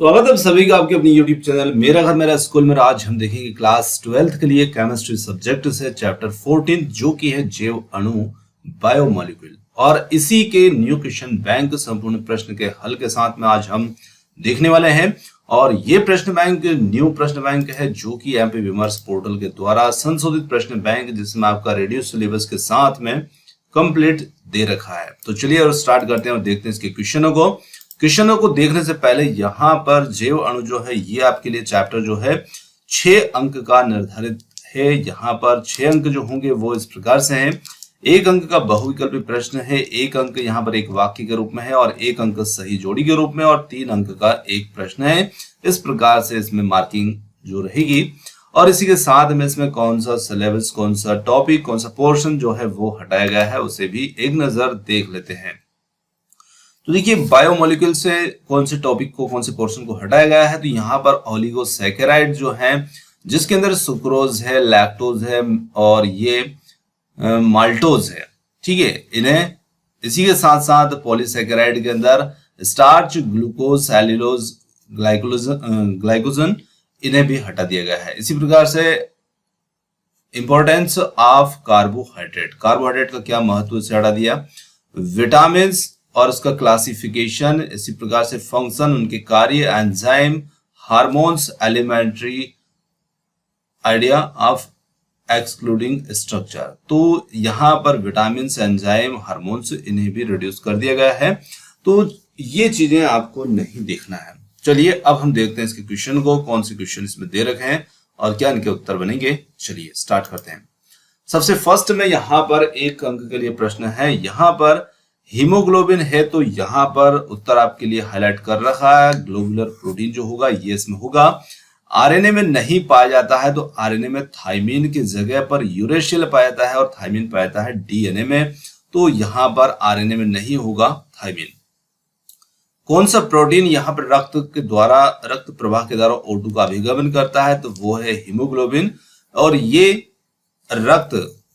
स्वागत है सभी का आपके अपनी YouTube चैनल मेरा घर मेरा स्कूल में। आज हम देखेंगे क्लास 12th के लिए केमिस्ट्री सब्जेक्ट से चैप्टर 14 जो कि है जैव अणु बायोमोलिक्यूल। और इसी के न्यू क्वेश्चन बैंक संपूर्ण प्रश्न के हल के साथ में आज हम देखने वाले हैं। और ये प्रश्न बैंक न्यू प्रश्न बैंक है जो कि एमपी विमर्श पोर्टल के द्वारा संशोधित प्रश्न बैंक जिसमें आपका रेड्यूस सिलेबस के साथ में कंप्लीट दे रखा है। तो चलिए और स्टार्ट करते हैं और देखते हैं इसके क्वेश्चनों को देखने से पहले यहाँ पर जैव अणु जो है ये आपके लिए चैप्टर जो है 6 अंक का निर्धारित है। यहाँ पर 6 अंक जो होंगे वो इस प्रकार से हैं। 1 अंक का बहुविकल्पी प्रश्न है, 1 अंक यहाँ पर एक वाक्य के रूप में है और 1 अंक सही जोड़ी के रूप में और 3 अंक का एक प्रश्न है। इस प्रकार से इसमें मार्किंग जो रहेगी और इसी के साथ में इसमें कौन सा सिलेबस, कौन सा टॉपिक, कौन सा पोर्शन जो है वो हटाया गया है उसे भी एक नजर देख लेते हैं। तो देखिए बायोमोलिक्यूल से कौन से टॉपिक को, कौन से पोर्शन को हटाया गया है। तो यहाँ पर ओलिगोसैकेराइड जो है जिसके अंदर सुक्रोज है, लैक्टोज है और ये माल्टोज है, ठीक है। इन्हें इसी के साथ साथ पॉलीसैकेराइड के अंदर स्टार्च, ग्लूकोज, सेल्यूलोज, ग्लाइकोजन इन्हें भी हटा दिया गया है। इसी प्रकार से इंपॉर्टेंस ऑफ कार्बोहाइड्रेट, कार्बोहाइड्रेट का क्या महत्व से हटा दिया। विटामिन और उसका क्लासिफिकेशन, इसी प्रकार से फंक्शन, उनके कार्य, enzyme, hormones, elementary idea of excluding structure. तो यहाँ पर विटामिन, एंजाइम, हार्मोन्स इन्हें भी रिड्यूस कर दिया गया है। तो ये चीजें आपको नहीं देखना है। चलिए अब हम देखते हैं इसके क्वेश्चन को, कौन से क्वेश्चन इसमें दे रखे हैं और क्या इनके उत्तर बनेंगे। चलिए स्टार्ट करते हैं। सबसे फर्स्ट में यहाँ पर 1 अंक के लिए प्रश्न है। यहाँ पर हीमोग्लोबिन है तो यहाँ पर उत्तर आपके लिए हाईलाइट कर रखा है। ग्लोबुलर प्रोटीन जो होगा ये इसमें होगा। आरएनए में नहीं पाया जाता है तो आरएनए में थाइमिन की जगह पर यूरेशियल पाया जाता है और थाइमिन पाया जाता है डीएनए में। तो यहाँ पर आरएनए में नहीं होगा थाइमिन। कौन सा प्रोटीन यहाँ पर रक्त प्रवाह के द्वारा O2 का अभिगमन करता है तो वो है हीमोग्लोबिन और ये रक्त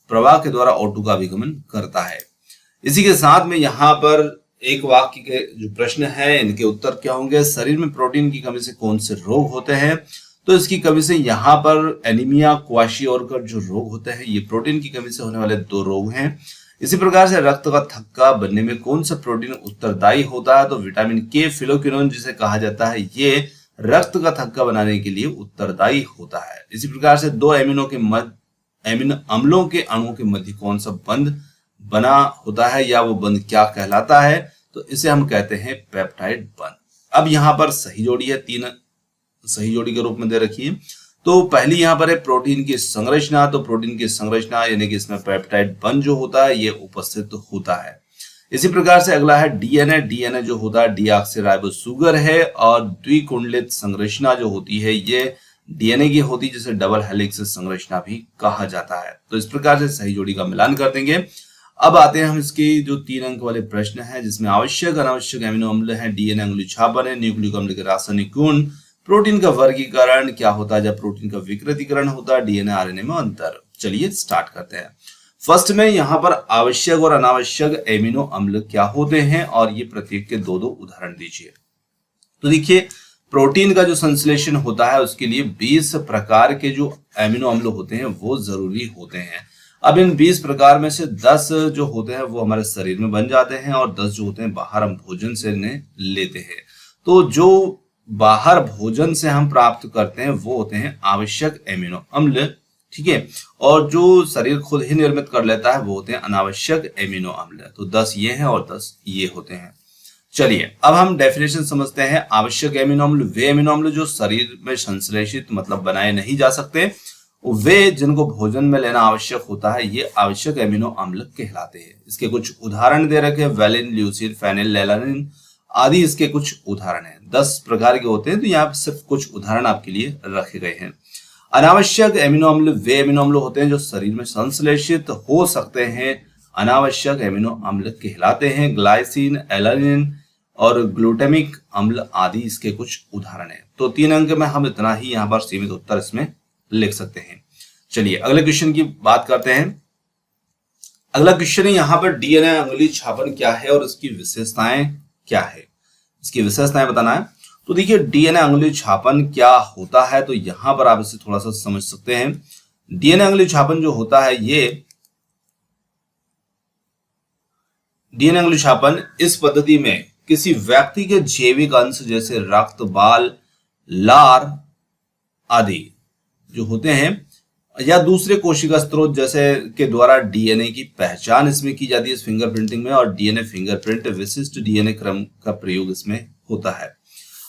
प्रवाह के द्वारा O2 का अभिगमन करता है। इसी के साथ में यहाँ पर एक वाक्य के जो प्रश्न है इनके उत्तर क्या होंगे। शरीर में प्रोटीन की कमी से कौन से रोग होते हैं। तो इसकी कमी से यहाँ पर एनीमिया, क्वाशियोरकर जो रोग होते हैं ये प्रोटीन की कमी से होने वाले 2 रोग हैं। इसी प्रकार से रक्त का थक्का बनने में कौन सा प्रोटीन उत्तरदायी होता है। तो विटामिन के, फिलोक्विनोन जिसे कहा जाता है, ये रक्त का थक्का बनाने के लिए उत्तरदायी होता है। इसी प्रकार से 2 एमिनो अम्लों के अणुओं के मध्य कौन सा बंध बना होता है या वो बंध क्या कहलाता है। तो इसे हम कहते हैं पेप्टाइड बंध। अब यहाँ पर सही जोड़ी है, 3 सही जोड़ी के रूप में दे रखी है। तो पहली यहाँ पर है प्रोटीन की संरचना। तो प्रोटीन की संरचना यानी कि इसमें पेप्टाइड बंध जो होता है ये उपस्थित होता है। इसी प्रकार से अगला है डीएनए। डीएनए जो होता है डीऑक्सीराइबोसुगर है और द्विकुंडलित संरचना जो होती है ये डीएनए की होती है जिसे डबल हेलिक्स संरचना भी कहा जाता है। तो इस प्रकार से सही जोड़ी का मिलान कर देंगे। अब आते हैं हम इसके जो 3 अंक वाले प्रश्न हैं जिसमें आवश्यक अनावश्यक एमिनो अम्ल है, डीएनए अंगुली छापन है, न्यूक्लिक अम्ल के रासायनिक गुण, प्रोटीन का वर्गीकरण क्या होता है जब प्रोटीन का विकृतीकरण होता है, डीएनए आरएनए में अंतर। चलिए स्टार्ट करते हैं। फर्स्ट में यहाँ पर आवश्यक और अनावश्यक एमिनो अम्ल क्या होते हैं और ये प्रत्येक के 2-2 उदाहरण दीजिए। तो देखिए प्रोटीन का जो संश्लेषण होता है उसके लिए 20 प्रकार के जो एमिनो अम्ल होते हैं वो जरूरी होते हैं। अब इन 20 प्रकार में से 10 जो होते हैं वो हमारे शरीर में बन जाते हैं और 10 जो होते हैं बाहर हम भोजन से इन्हें लेते हैं। तो जो बाहर भोजन से हम प्राप्त करते हैं वो होते हैं आवश्यक एमिनो अम्ल, ठीक है। और जो शरीर खुद ही निर्मित कर लेता है वो होते हैं अनावश्यक एमिनो अम्ल। तो 10 ये हैं और 10 ये होते हैं। चलिए अब हम डेफिनेशन समझते हैं। आवश्यक एमिनो अम्ल वे एमिनो अम्ल जो शरीर में संश्लेषित मतलब बनाए नहीं जा सकते, वे जिनको भोजन में लेना आवश्यक होता है ये आवश्यक एमिनो अम्ल कहलाते हैं। इसके कुछ उदाहरण दे रखे हैं, वेलिन, ल्यूसिन, फेनिल, लेलानिन आदि इसके कुछ उदाहरण हैं। 10 प्रकार के होते हैं तो यहाँ सिर्फ कुछ उदाहरण आपके लिए रखे गए हैं। अनावश्यक एमिनो अम्ल वे एमिनो अम्ल होते हैं जो शरीर में संश्लेषित हो सकते हैं, अनावश्यक एमिनो अम्ल कहलाते हैं। ग्लाइसिन, एलानिन और ग्लूटामिक अम्ल आदि इसके कुछ उदाहरण हैं। तो 3 अंक में हम इतना ही यहाँ पर सीमित उत्तर इसमें लिख सकते हैं। चलिए अगले क्वेश्चन की बात करते हैं। अगला क्वेश्चन है यहाँ पर डीएनए अंगुली छापन क्या है और इसकी विशेषताएं क्या है। इसकी विशेषताएं बताना है। तो देखिए डीएनए अंगुली छापन क्या होता है, तो यहां पर आप इसे थोड़ा सा समझ सकते हैं। डीएनए अंगुली छापन जो होता है, ये डीएनए अंगुली छापन इस पद्धति में किसी व्यक्ति के जैविक अंश जैसे रक्त, बाल, लार आदि जो होते हैं या दूसरे कोशिका स्रोत जैसे के द्वारा डीएनए की पहचान इसमें की जाती है इस फिंगरप्रिंटिंग में, और डीएनए फिंगरप्रिंट विशिष्ट डीएनए क्रम का प्रयोग इसमें होता है।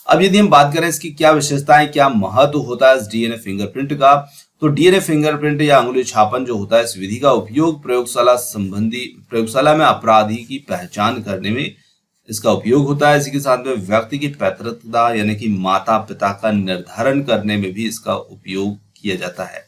अब यदि हम बात करें इसकी क्या विशेषताएं, क्या महत्व होता है इस डीएनए फिंगरप्रिंट का, तो डीएनए फिंगरप्रिंट या अंगुली छापन जो होता है, इस विधि का उपयोग प्रयोगशाला में अपराधी की पहचान करने में इसका उपयोग होता है। इसी के साथ में व्यक्ति की पैतृकता यानी कि माता पिता का निर्धारण करने में भी इसका उपयोग किया जाता है।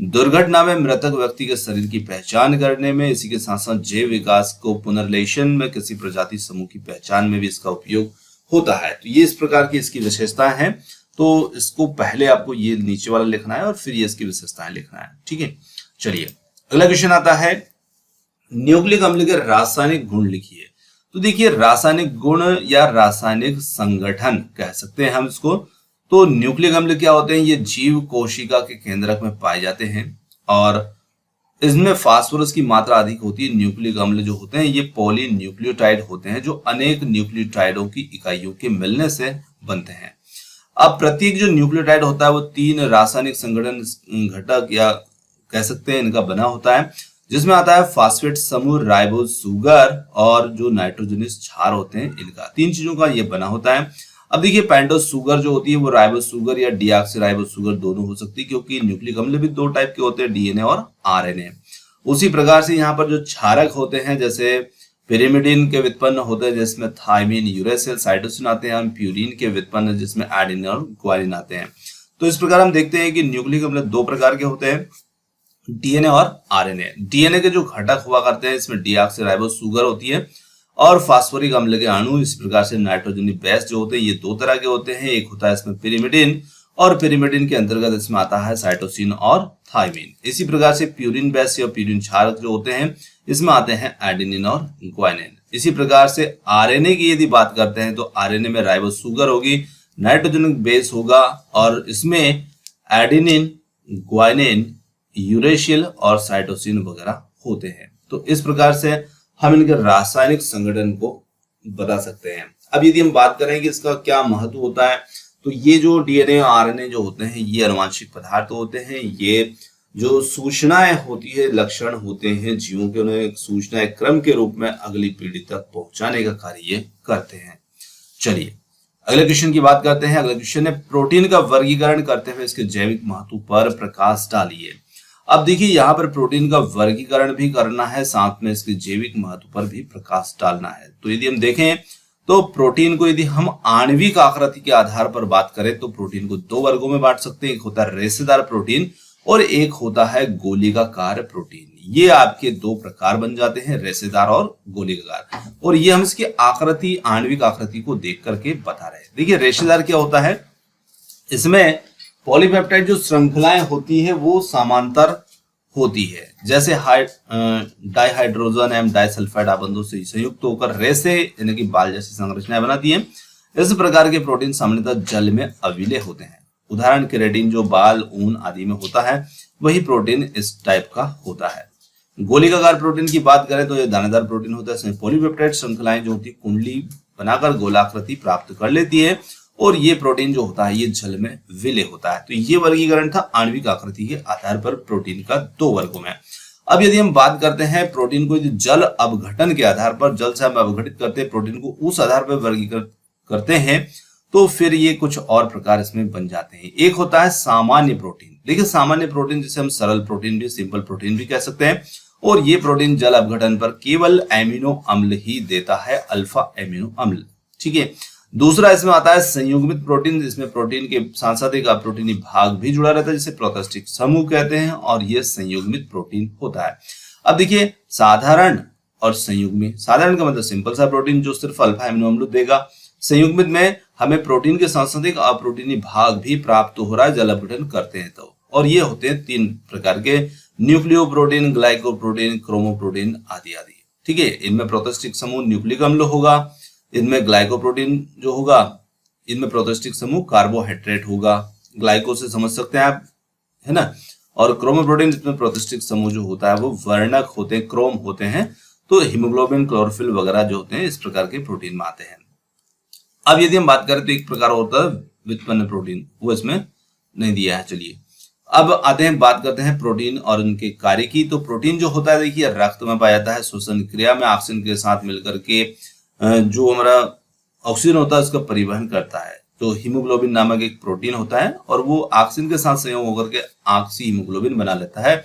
दुर्घटना में मृतक व्यक्ति के शरीर की पहचान करने में, इसी के साथ साथ जैव विकास को पुनर्लेशन में किसी प्रजाति समूह की पहचान में भी इसका उपयोग होता है। तो ये इस प्रकार की इसकी विशेषताएं हैं। तो इसको पहले आपको ये नीचे वाला लिखना है और फिर ये इसकी विशेषताएं लिखना है, ठीक है। चलिए अगला क्वेश्चन आता है, न्यूक्लिक अम्ल के रासायनिक गुण लिखिए। तो देखिए रासायनिक गुण या रासायनिक संगठन कह सकते हैं हम इसको। तो न्यूक्लिक अम्ल क्या होते हैं, ये जीव कोशिका के केंद्रक में पाए जाते हैं और इसमें फास्फोरस की मात्रा अधिक होती है। न्यूक्लिक अम्ल जो होते हैं ये पॉली न्यूक्लियोटाइड होते हैं जो अनेक न्यूक्लियोटाइडों की इकाइयों के मिलने से बनते हैं। अब प्रत्येक जो न्यूक्लियोटाइड होता है वो 3 रासायनिक संगठन घटक या कह सकते हैं इनका बना होता है, जिसमें आता है फास्फेट समूह, राइबोज सुगर और जो नाइट्रोजनस क्षार होते हैं इनका, 3 चीजों का ये बना होता है। अब देखिए पेंटोज सुगर जो होती है वो राइबोज सुगर या डीऑक्सीराइबोज सुगर दोनों हो सकती है, क्योंकि न्यूक्लिक अम्ल भी 2 टाइप के होते हैं, डीएनए और आरएनए। उसी प्रकार से यहाँ पर जो क्षारक होते हैं जैसे पिरिमिडिन के व्युत्पन्न होते हैं जिसमें थायमिन, यूरेसिल, साइटोसिन आते हैं, प्यूरिन के व्युत्पन्न जिसमें एडेनिन और ग्वानिन आते हैं। तो इस प्रकार हम देखते हैं कि न्यूक्लिक अम्ल 2 प्रकार के होते हैं, डीएनए और आरएनए। डीएनए के जो घटक हुआ करते हैं इसमें डीऑक्सीराइबोज सुगर होती है और फास्फोरिक अम्ल के अणु, इस प्रकार से नाइट्रोजनिक बेस जो होते हैं ये 2 तरह के होते हैं। एक होता है इसमें पिरिमिडिन और पिरिमिडिन के अंतर्गत इसमें आता है साइटोसिन और थायमिन। इसी प्रकार से प्यूरिन बेस या प्यूरिन क्षारक जो होते हैं इसमें आते हैं एडेनिन और ग्वानिन। इसी प्रकार से आरएनए की यदि बात करते हैं तो आरएनए में राइबोज सुगर होगी, नाइट्रोजनिक बेस होगा और इसमें एडेनिन, ग्वानिन, यूरेशियल और साइटोसिन वगैरह होते हैं। तो इस प्रकार से हम इनके रासायनिक संगठन को बता सकते हैं। अब यदि हम बात करें कि इसका क्या महत्व होता है, तो ये जो डीएनए और आरएनए जो होते हैं ये आनुवंशिक पदार्थ होते हैं। ये जो सूचनाएं होती है, लक्षण होते हैं जीवों के, उन्हें सूचनाएं क्रम के रूप में अगली पीढ़ी तक पहुंचाने का कार्य ये करते हैं। चलिए अगले क्वेश्चन की बात करते हैं। अगला क्वेश्चन है, प्रोटीन का वर्गीकरण करते हुए इसके जैविक महत्व पर प्रकाश डालिए। अब देखिए यहाँ पर प्रोटीन का वर्गीकरण भी करना है, साथ में इसके जैविक महत्व पर भी प्रकाश डालना है। तो यदि हम देखें तो प्रोटीन को यदि हम आणविक आकृति के आधार पर बात करें तो प्रोटीन को 2 वर्गों में बांट सकते हैं। एक होता है रेशेदार प्रोटीन और एक होता है गोलिकाकार प्रोटीन। ये आपके 2 प्रकार बन जाते हैं, रेशेदार और गोलिकाकार। और ये हम इसकी आकृति, आणविक आकृति को देख करके बता रहे हैं। देखिए रेशेदार क्या होता है, इसमें पॉलीपेप्टाइड जो श्रृंखलाएं होती है वो समांतर होती है, जैसे डाइहाइड्रोजन एवं डाइसल्फाइड आबंधों से संयुक्त होकर रेसे यानी कि बाल जैसी संरचनाएं बनाती हैं। इस प्रकार के प्रोटीन सामान्यतः जल में अविलय होते हैं। उदाहरण केराटिन जो बाल, ऊन आदि में होता है वही प्रोटीन इस टाइप का होता है। गोलिकाकार प्रोटीन की बात करें तो यह दानेदार प्रोटीन होता है। इसमें पॉलीपेप्टाइड श्रृंखलाएं जो होती है कुंडली बनाकर गोलाकृति प्राप्त कर लेती है और ये प्रोटीन जो होता है ये जल में विलय होता है। तो ये वर्गीकरण था आणविक आकृति के आधार पर प्रोटीन का 2 वर्गों में। अब यदि हम बात करते हैं प्रोटीन को, यदि जल अपघटन के आधार पर, जल से हम अपघटित करते हैं प्रोटीन को, उस आधार पर वर्गीकृत करते हैं तो फिर ये कुछ और प्रकार इसमें बन जाते हैं। एक होता है सामान्य प्रोटीन। देखिए सामान्य प्रोटीन जिसे हम सरल प्रोटीन भी, सिंपल प्रोटीन भी कह सकते हैं, और ये प्रोटीन जल अपघटन पर केवल एमिनो अम्ल ही देता है, अल्फा एमिनो अम्ल, ठीक है। दूसरा इसमें आता है संयुग्मित प्रोटीन, जिसमें प्रोटीन के साथ साथ एक अप्रोटीनी भाग भी जुड़ा रहता है जिसे प्रोटोस्टिक समूह कहते हैं, और यह संयुग्मित प्रोटीन होता है। अब देखिए साधारण और संयुग्मित, साधारण का मतलब सिंपल सा प्रोटीन जो सिर्फ अल्फा एमिनो अम्ल देगा। संयुग्मित में हमें प्रोटीन के साथ साथ एक अप्रोटीनी भाग भी प्राप्त हो रहा है जल अपघटन करते हैं तो, और ये होते हैं 3 प्रकार के, न्यूक्लियोप्रोटीन, ग्लाइकोप्रोटीन, क्रोमोप्रोटीन आदि आदि, ठीक है। इनमें प्रोटोस्टिक समूह न्यूक्लिक अम्ल होगा, इनमें ग्लाइकोप्रोटीन जो होगा इनमें प्रोटोस्टिक समूह कार्बोहाइड्रेट होगा, ग्लाइकोज समझ सकते हैं आप, है ना। और क्रोमोप्रोटीन इसमें प्रोटोस्टिक समूह जो होता है वो वर्णक होते हैं, क्रोम होते हैं। तो हीमोग्लोबिन, क्लोरोफिल वगैरह जो होते हैं इस प्रकार के प्रोटीन में आते हैं। अब यदि हम बात करें तो एक प्रकार होता है व्युत्पन्न प्रोटीन, वो इसमें नहीं दिया है। चलिए अब आते हैं, बात करते हैं प्रोटीन और उनके कार्य की। तो प्रोटीन जो होता है देखिए रक्त में पाया जाता है, श्वसन क्रिया में ऑक्सीजन के साथ मिलकर के जो हमारा ऑक्सीजन होता है उसका परिवहन करता है। तो हीमोग्लोबिन नामक एक प्रोटीन होता है और वो ऑक्सीजन के साथ संयोग होकर के ऑक्सी हीमोग्लोबिन बना लेता है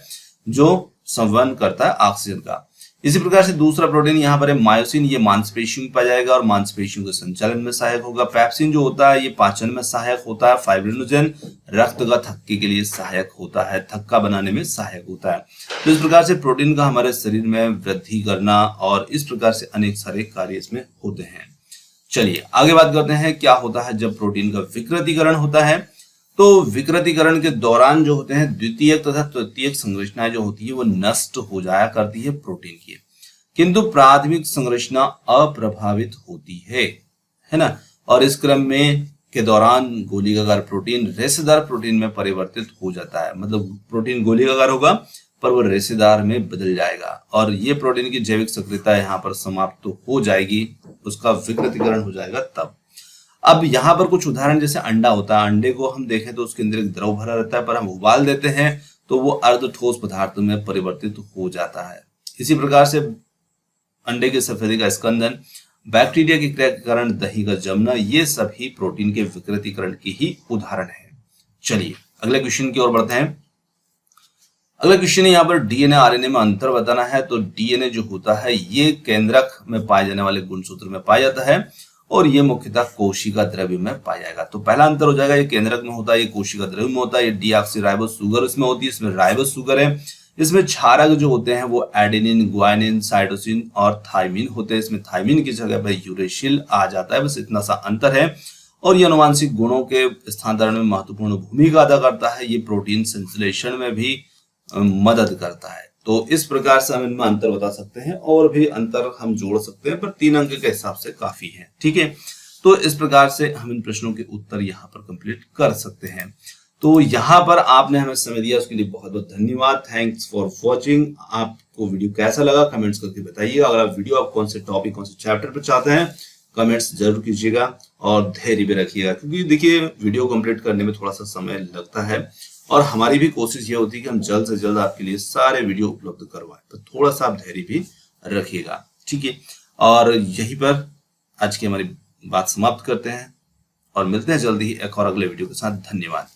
जो संवहन करता है ऑक्सीजन का। इसी प्रकार से दूसरा प्रोटीन यहाँ पर है मायोसिन, ये मांसपेशियों में पाया जाएगा और मांसपेशियों के संचालन में सहायक होगा। पेप्सिन जो होता है ये पाचन में सहायक होता है। फाइब्रिनोजन रक्त का थक्के के लिए सहायक होता है, थक्का बनाने में सहायक होता है। तो इस प्रकार से प्रोटीन का हमारे शरीर में वृद्धि करना और इस प्रकार से अनेक सारे कार्य इसमें होते हैं। चलिए आगे बात करते हैं क्या होता है जब प्रोटीन का विकृतीकरण होता है। तो विकृतीकरण के दौरान जो होते हैं द्वितीयक तथा तृतीयक संरचनाएं जो होती है वो नष्ट हो जाया करती है प्रोटीन की, किंतु प्राथमिक संरचना अप्रभावित होती है ना। और इस क्रम में के दौरान गोलीकाकार प्रोटीन रेशेदार प्रोटीन में परिवर्तित हो जाता है। मतलब प्रोटीन गोलीकाकार होगा पर वो रेशेदार में बदल जाएगा और ये प्रोटीन की जैविक सक्रियता यहाँ पर समाप्त तो हो जाएगी, उसका विकृतीकरण हो जाएगा तब। अब यहाँ पर कुछ उदाहरण, जैसे अंडा होता है, अंडे को हम देखें तो उसके अंदर एक द्रव भरा रहता है, पर हम उबाल देते हैं तो वो अर्ध ठोस पदार्थ में परिवर्तित हो जाता है। इसी प्रकार से अंडे के सफेदी का स्कंदन, बैक्टीरिया की क्रिया के कारण दही का जमना, ये सभी प्रोटीन के विकृतीकरण की ही उदाहरण है। चलिए अगले क्वेश्चन की ओर बढ़ते हैं। अगला क्वेश्चन है यहाँ पर डीएनए आरएनए में अंतर बताना है। तो डीएनए जो होता है ये केंद्रक में पाए जाने वाले गुणसूत्र में पाया जाता है और ये मुख्यतः कोशिका द्रव्य में पाया जाएगा। तो पहला अंतर हो जाएगा, ये केंद्रक में होता है, ये कोशिका द्रव्य में होता है। ये डीऑक्सीराइबोस शुगर इसमें होती है, इसमें राइबोस शुगर है। इसमें क्षारक जो होते हैं वो एडेनिन, ग्वानिन, साइटोसिन और थाइमिन होते हैं। इसमें थाइमिन की जगह पर यूरेसिल आ जाता है, बस इतना सा अंतर है। और ये आनुवांशिक गुणों के स्थानांतरण में महत्वपूर्ण भूमिका अदा करता है। ये प्रोटीन संश्लेषण में भी मदद करता है। तो इस प्रकार से हम इनमें अंतर बता सकते हैं और भी अंतर हम जोड़ सकते हैं, पर 3 अंक के हिसाब से काफी है। ठीक है, तो इस प्रकार से हम इन प्रश्नों के उत्तर यहाँ पर कंप्लीट कर सकते हैं। तो यहाँ पर आपने हमें समय दिया उसके लिए बहुत बहुत धन्यवाद। Thanks for watching. आपको वीडियो कैसा लगा कमेंट्स करके बताइएगा। अगर आप वीडियो आप कौन से टॉपिक, कौन से चैप्टर पर चाहते हैं कमेंट्स जरूर कीजिएगा और धैर्य भी रखिएगा, क्योंकि देखिए वीडियो कंप्लीट करने में थोड़ा सा समय लगता है और हमारी भी कोशिश ये होती है कि हम जल्द से जल्द आपके लिए सारे वीडियो उपलब्ध करवाएं, तो थोड़ा सा आप धैर्य भी रखिएगा। ठीक है, और यहीं पर आज की हमारी बात समाप्त करते हैं और मिलते हैं जल्दी ही एक और अगले वीडियो के साथ। धन्यवाद।